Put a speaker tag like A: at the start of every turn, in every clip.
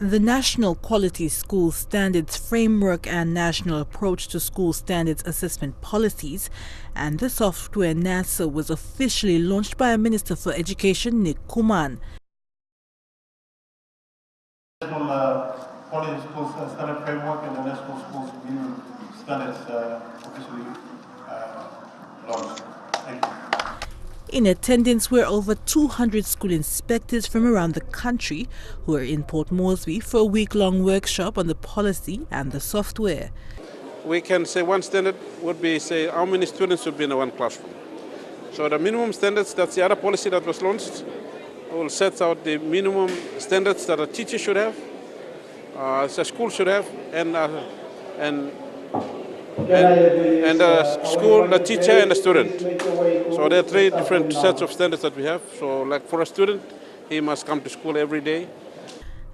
A: The National Quality School Standards Framework and National Approach to School Standards Assessment Policies and the software NASA was officially launched by Minister for Education Nick Kuman.
B: The National Quality School Standard Framework and the National Schools New Standards officially launched. Thank you.
A: In attendance were over 200 school inspectors from around the country who are in Port Moresby for a week-long workshop on the policy and the software.
C: We can say one standard would be, say, how many students should be in one classroom. So the minimum standards, that's the other policy that was launched, will set out the minimum standards that a teacher should have, a school should have, and the school, the teacher, and the student. So there are three different sets of standards that we have. So like for a student, he must come to school every day.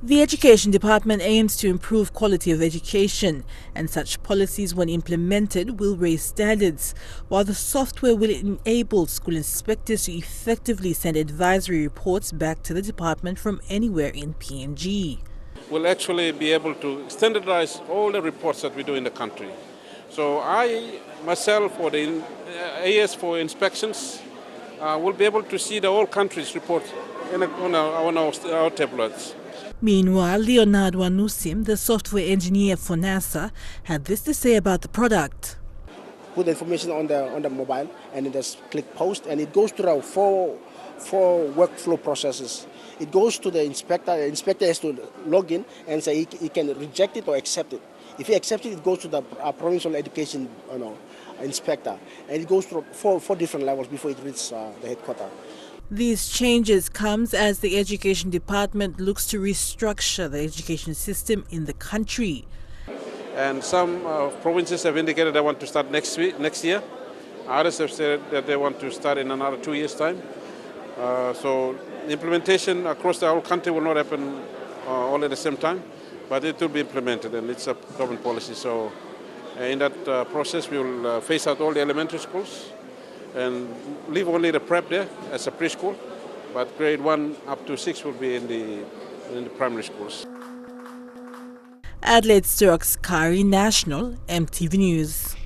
A: The Education Department aims to improve quality of education, and such policies, when implemented, will raise standards, while the software will enable school inspectors to effectively send advisory reports back to the department from anywhere in PNG.
C: We'll actually be able to standardize all the reports that we do in the country. So I, myself, or the AS for inspections, will be able to see the whole country's report on our tablets.
A: Meanwhile, Leonardo Anusim, the software engineer for NASA, had this to say about the product.
D: Put the information on the mobile and then just click post, and it goes through four workflow processes. It goes to the inspector. The inspector has to log in and say he can reject it or accept it. If he accepts it, it goes to the provincial education inspector, and it goes through four different levels before it reaches the headquarters.
A: These changes comes as the Education Department looks to restructure the education system in the country.
C: And some provinces have indicated they want to start next year. Others have said that they want to start in another 2 years' time. So the implementation across the whole country will not happen all at the same time, but it will be implemented, and it's a government policy. So in that process, we will phase out all the elementary schools and leave only the prep there as a preschool, but grade 1 up to 6 will be in the primary schools.
A: Adelaide Sturrock Kari, National EMTV News.